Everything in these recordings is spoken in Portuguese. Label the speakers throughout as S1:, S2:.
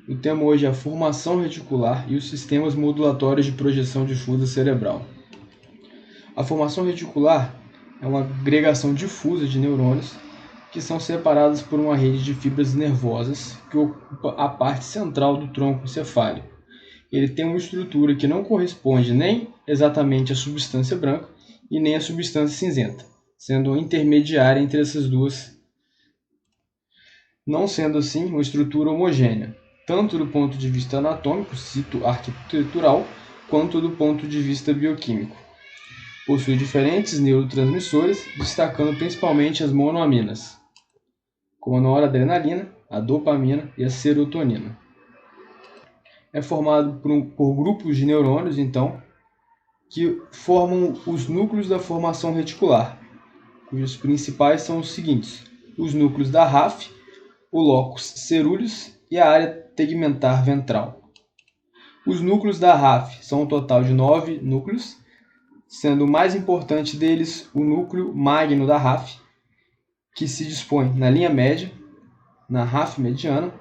S1: O tema hoje é a formação reticular e os sistemas modulatórios de projeção difusa cerebral. A formação reticular é uma agregação difusa de neurônios que são separados por uma rede de fibras nervosas que ocupa a parte central do tronco encefálico. Ele tem uma estrutura que não corresponde nem exatamente à substância branca e nem à substância cinzenta, sendo intermediária entre essas duas, não sendo assim uma estrutura homogênea, tanto do ponto de vista anatômico, cito arquitetural, quanto do ponto de vista bioquímico. Possui diferentes neurotransmissores, destacando principalmente as monoaminas, como a noradrenalina, a dopamina e a serotonina. É formado por grupos de neurônios, então, que formam os núcleos da formação reticular, cujos principais são os seguintes: os núcleos da RAF, o locus ceruleus e a área tegmentar ventral. Os núcleos da RAF são um total de 9 núcleos, sendo o mais importante deles o núcleo magno da RAF, que se dispõe na linha média, na RAF mediana,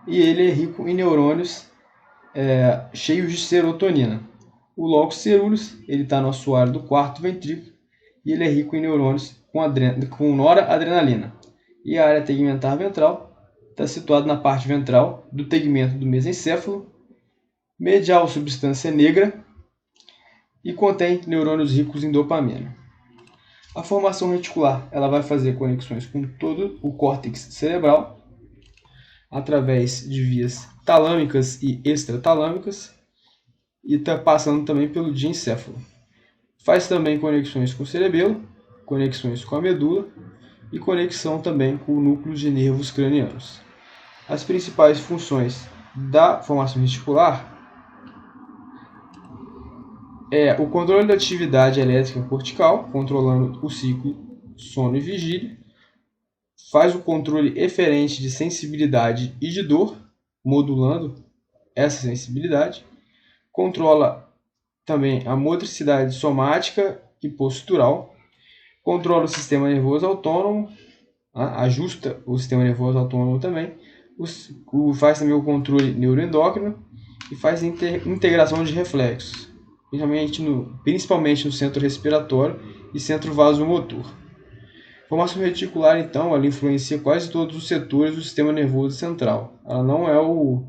S1: e ele é rico em neurônios cheios de serotonina. O locus ceruleus está no assoalho do quarto ventrículo e ele é rico em neurônios com noradrenalina. E a área tegmentar ventral está situada na parte ventral do tegmento do mesencéfalo, medial substância negra, e contém neurônios ricos em dopamina. A formação reticular ela vai fazer conexões com todo o córtex cerebral através de vias talâmicas e extratalâmicas e está passando também pelo diencéfalo. Faz também conexões com o cerebelo, conexões com a medula e conexão também com o núcleo de nervos cranianos. As principais funções da formação reticular é o controle da atividade elétrica cortical, controlando o ciclo sono e vigília, faz o controle eferente de sensibilidade e de dor, modulando essa sensibilidade, controla também a motricidade somática e postural, controla o sistema nervoso autônomo, ajusta o sistema nervoso autônomo também, faz também o controle neuroendócrino e faz integração de reflexos, principalmente no centro respiratório e centro vasomotor. A formação reticular, então, ela influencia quase todos os setores do sistema nervoso central. Ela não é o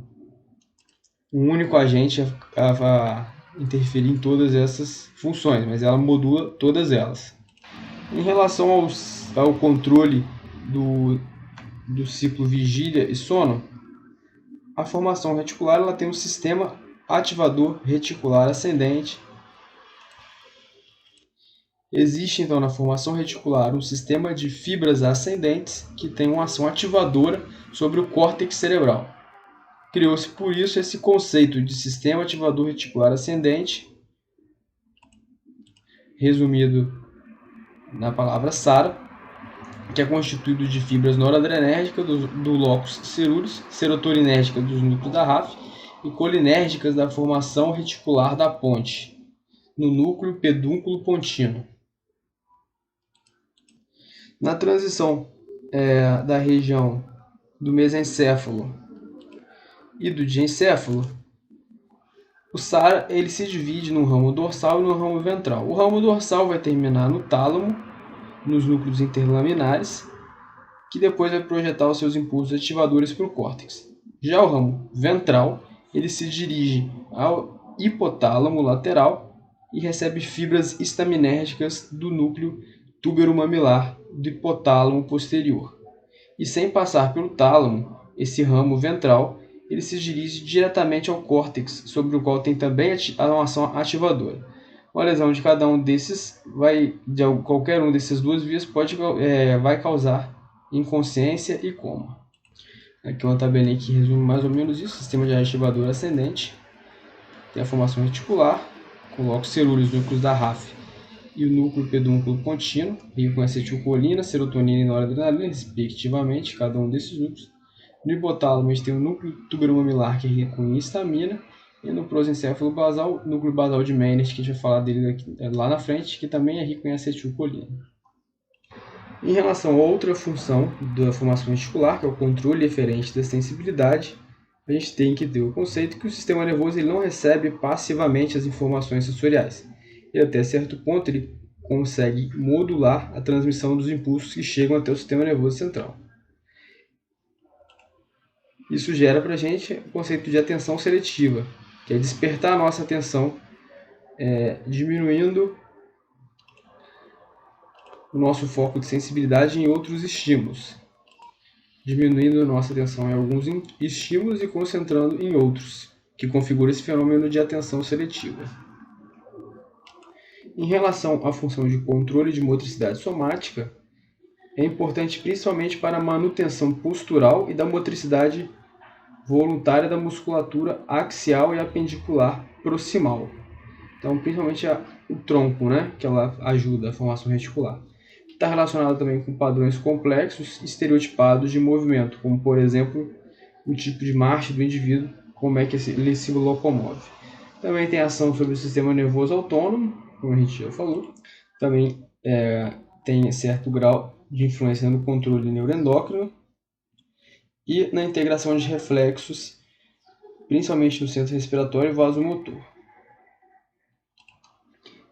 S1: único agente a interferir em todas essas funções, mas ela modula todas elas. Em relação ao controle do ciclo vigília e sono, a formação reticular ela tem um sistema ativador reticular ascendente. Existe, então, na formação reticular um sistema de fibras ascendentes que tem uma ação ativadora sobre o córtex cerebral. Criou-se, por isso, esse conceito de sistema ativador reticular ascendente, resumido na palavra SARA, que é constituído de fibras noradrenérgicas do locus ceruleus, serotoninérgicas dos núcleos da RAF e colinérgicas da formação reticular da ponte, no núcleo pedúnculo pontino. Na transição da região do mesencéfalo e do diencéfalo, o SARA ele se divide no ramo dorsal e no ramo ventral. O ramo dorsal vai terminar no tálamo, nos núcleos interlaminares, que depois vai projetar os seus impulsos ativadores para o córtex. Já o ramo ventral ele se dirige ao hipotálamo lateral e recebe fibras estaminérgicas do núcleo túbero-mamilar do hipotálamo posterior. E sem passar pelo tálamo, esse ramo ventral ele se dirige diretamente ao córtex, sobre o qual tem também uma ação ativadora. Uma lesão de cada um desses, qualquer um dessas duas vias vai causar inconsciência e coma. Aqui uma tabelinha que resume mais ou menos isso: sistema de ativador ascendente, tem a formação reticular, com o locus ceruleus, núcleos da RAF e o núcleo pedúnculo pontino, rico com acetilcolina, serotonina e noradrenalina, respectivamente, cada um desses núcleos. No hipotálamo, a gente tem o núcleo tuberomamilar, que é rico em histamina, e no prosencéfalo basal, o núcleo basal de Meynert, que a gente vai falar dele lá na frente, que também é rico em acetilcolina. Em relação a outra função da formação reticular, que é o controle eferente da sensibilidade, a gente tem que ter o conceito que o sistema nervoso ele não recebe passivamente as informações sensoriais. E até certo ponto ele consegue modular a transmissão dos impulsos que chegam até o sistema nervoso central. Isso gera para a gente o conceito de atenção seletiva, que é despertar a nossa atenção, diminuindo o nosso foco de sensibilidade em outros estímulos, diminuindo a nossa atenção em alguns estímulos e concentrando em outros, que configura esse fenômeno de atenção seletiva. Em relação à função de controle de motricidade somática, é importante principalmente para a manutenção postural e da motricidade voluntária da musculatura axial e apendicular proximal. Então, principalmente o tronco, né, que ela ajuda a formação reticular. Está relacionado também com padrões complexos estereotipados de movimento, como, por exemplo, o tipo de marcha do indivíduo, como é que ele se locomove. Também tem ação sobre o sistema nervoso autônomo, como a gente já falou. Também tem certo grau de influência no controle neuroendócrino e na integração de reflexos, principalmente no centro respiratório e vasomotor.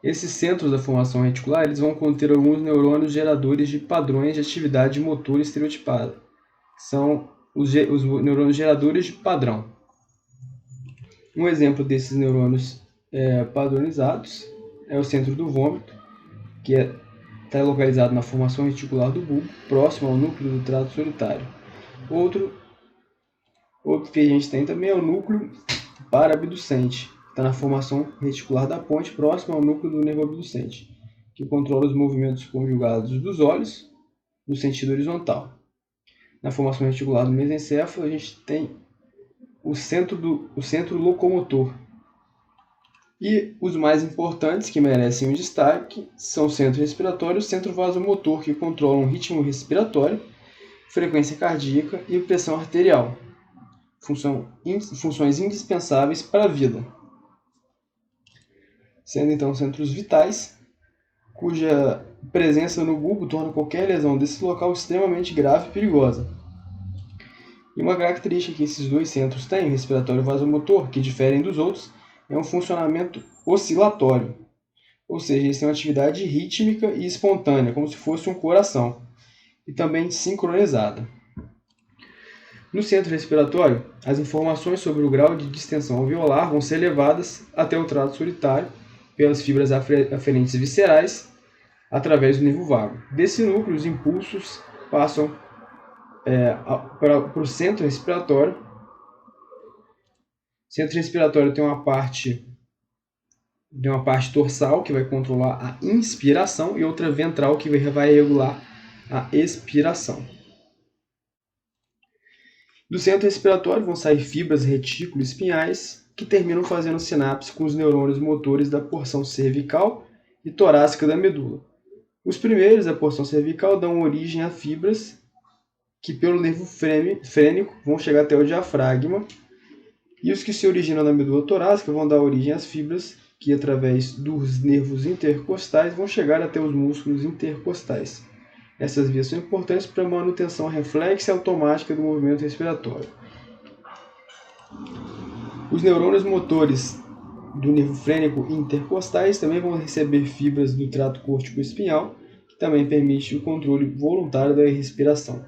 S1: Esses centros da formação reticular eles vão conter alguns neurônios geradores de padrões de atividade motor estereotipada. São os neurônios geradores de padrão. Um exemplo desses neurônios padronizados é o centro do vômito, que está localizado na formação reticular do bulbo, próximo ao núcleo do trato solitário. Outro que a gente tem também é o núcleo paraabducente, está na formação reticular da ponte, próximo ao núcleo do nervo abducente, que controla os movimentos conjugados dos olhos no sentido horizontal. Na formação reticular do mesencéfalo, a gente tem o centro locomotor. E os mais importantes, que merecem um destaque, são o centro respiratório e o centro vasomotor, que controlam o ritmo respiratório, frequência cardíaca e pressão arterial. Funções indispensáveis para a vida. Sendo então centros vitais, cuja presença no bulbo torna qualquer lesão desse local extremamente grave e perigosa. E uma característica que esses dois centros têm, o respiratório e o vasomotor, que diferem dos outros, é um funcionamento oscilatório. Ou seja, eles têm uma atividade rítmica e espontânea, como se fosse um coração, e também sincronizada. No centro respiratório, as informações sobre o grau de distensão alveolar vão ser levadas até o trato solitário pelas fibras aferentes viscerais através do nervo vago. Desse núcleo, os impulsos passam para o centro respiratório. O centro respiratório tem uma parte dorsal que vai controlar a inspiração e outra ventral que vai regular a expiração. Do centro respiratório vão sair fibras retículo-espinhais que terminam fazendo sinapse com os neurônios motores da porção cervical e torácica da medula. Os primeiros, da porção cervical, dão origem a fibras que pelo nervo frênico vão chegar até o diafragma, e os que se originam na medula torácica vão dar origem às fibras que, através dos nervos intercostais, vão chegar até os músculos intercostais. Essas vias são importantes para a manutenção reflexa e automática do movimento respiratório. Os neurônios motores do nervo frênico intercostais também vão receber fibras do trato córtico-espinhal, que também permite o controle voluntário da respiração.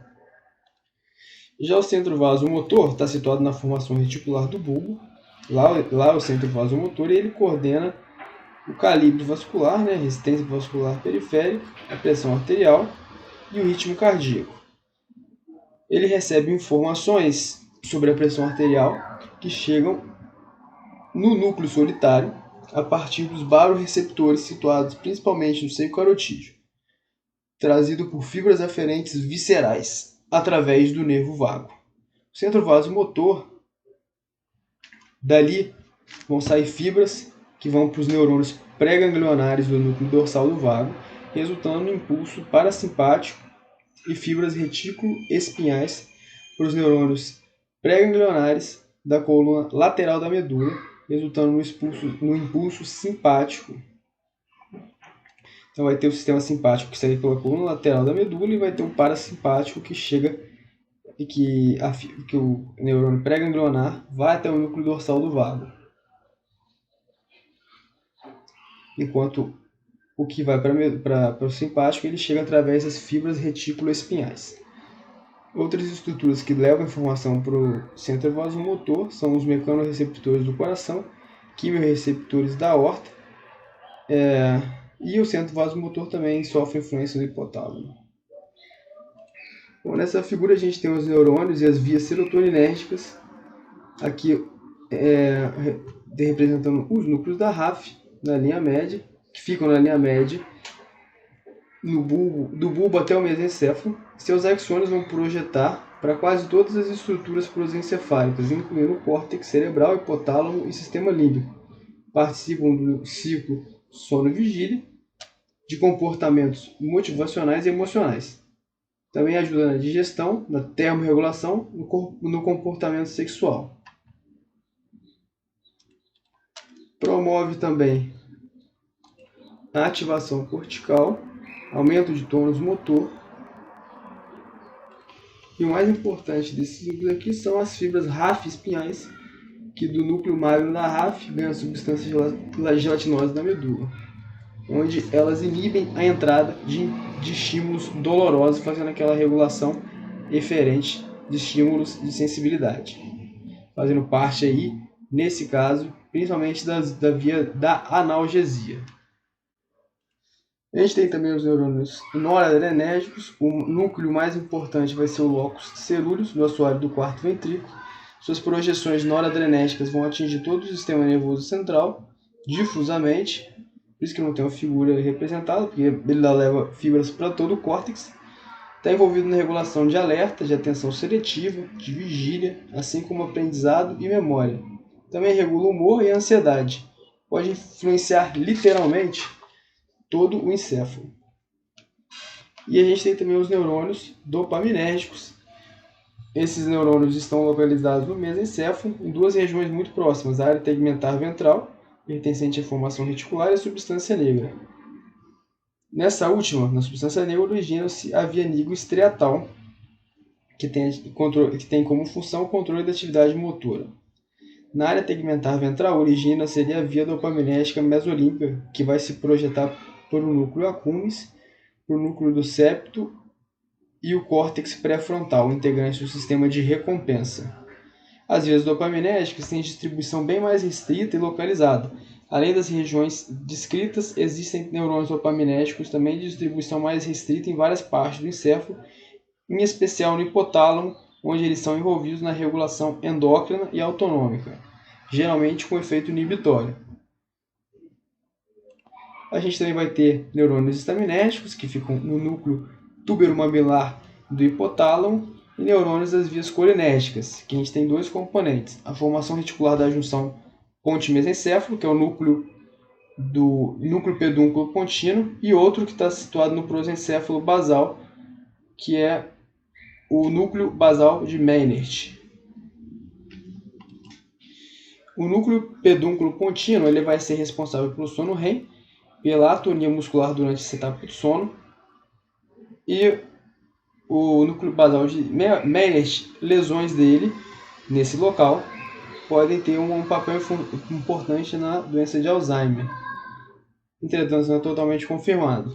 S1: Já o centro vasomotor está situado na formação reticular do bulbo. Lá o centro vasomotor ele coordena o calibre vascular, a resistência vascular periférica, a pressão arterial e o ritmo cardíaco. Ele recebe informações sobre a pressão arterial que chegam no núcleo solitário a partir dos baroreceptores situados principalmente no seio carotídeo, trazido por fibras aferentes viscerais através do nervo vago. O centro vasomotor, dali vão sair fibras que vão para os neurônios pré-ganglionares do núcleo dorsal do vago, resultando no impulso parasimpático, e fibras retículo-espinhais para os neurônios pré-ganglionares da coluna lateral da medula, resultando no impulso simpático. Então vai ter o sistema simpático que segue pela coluna lateral da medula e vai ter o parasimpático que chega que o neurônio pré-ganglionar vai até o núcleo dorsal do vago, enquanto o que vai para o simpático ele chega através das fibras retículo-espinhais. Outras estruturas que levam informação para o centro vasomotor são os mecanorreceptores do coração, quimiorreceptores da aorta, e o centro vasomotor também sofre influência do hipotálamo. Bom, nessa figura a gente tem os neurônios e as vias serotoninérgicas, aqui representando os núcleos da RAF, na linha média, que ficam na linha média, do bulbo até o mesencéfalo. Seus axônios vão projetar para quase todas as estruturas prosencefálicas, incluindo o córtex cerebral, hipotálamo e sistema límbico. Participam do ciclo sono-vigília, de comportamentos motivacionais e emocionais. Também ajuda na digestão, na termorregulação, no comportamento sexual. Promove também a ativação cortical, aumento de tônus motor. E o mais importante desses núcleos aqui são as fibras RAF espinhais, que do núcleo magro da RAF ganham substância gelatinosa da medula, onde elas inibem a entrada de estímulos dolorosos, fazendo aquela regulação eferente de estímulos de sensibilidade, fazendo parte aí, nesse caso, principalmente da via da analgesia. A gente tem também os neurônios noradrenérgicos. O núcleo mais importante vai ser o locus cerúleus, do assoalho do quarto ventrículo. Suas projeções noradrenérgicas vão atingir todo o sistema nervoso central, difusamente, por isso que não tem uma figura representada, porque ele leva fibras para todo o córtex. Está envolvido na regulação de alerta, de atenção seletiva, de vigília, assim como aprendizado e memória. Também regula o humor e a ansiedade. Pode influenciar literalmente todo o encéfalo. E a gente tem também os neurônios dopaminérgicos. Esses neurônios estão localizados no mesencéfalo, em duas regiões muito próximas, a área tegmentar ventral, pertencente à formação reticular, e a substância negra. Nessa última, na substância negra, origina-se a via nigrostriatal, que tem como função o controle da atividade motora. Na área tegmentar ventral, origina-se a via dopaminérgica mesolímbica, que vai se projetar por o núcleo accumbens, por o núcleo do septo e o córtex pré-frontal, integrante do sistema de recompensa. As vias dopaminérgicas têm distribuição bem mais restrita e localizada. Além das regiões descritas, existem neurônios dopaminérgicos também de distribuição mais restrita em várias partes do encéfalo, em especial no hipotálamo, onde eles são envolvidos na regulação endócrina e autonômica, geralmente com efeito inibitório. A gente também vai ter neurônios estaminérgicos, que ficam no núcleo tuberomamilar do hipotálamo, e neurônios das vias colinérgicas, que a gente tem dois componentes: a formação reticular da junção ponte-mesencéfalo, que é o núcleo pedúnculo contínuo, e outro que está situado no prosencéfalo basal, que é o núcleo basal de Meynert. O núcleo pedúnculo contínuo ele vai ser responsável pelo sono REM, pela atonia muscular durante essa etapa do sono, e o núcleo basal de Meynert, lesões dele nesse local, podem ter um papel importante na doença de Alzheimer. Entretanto, não é totalmente confirmado.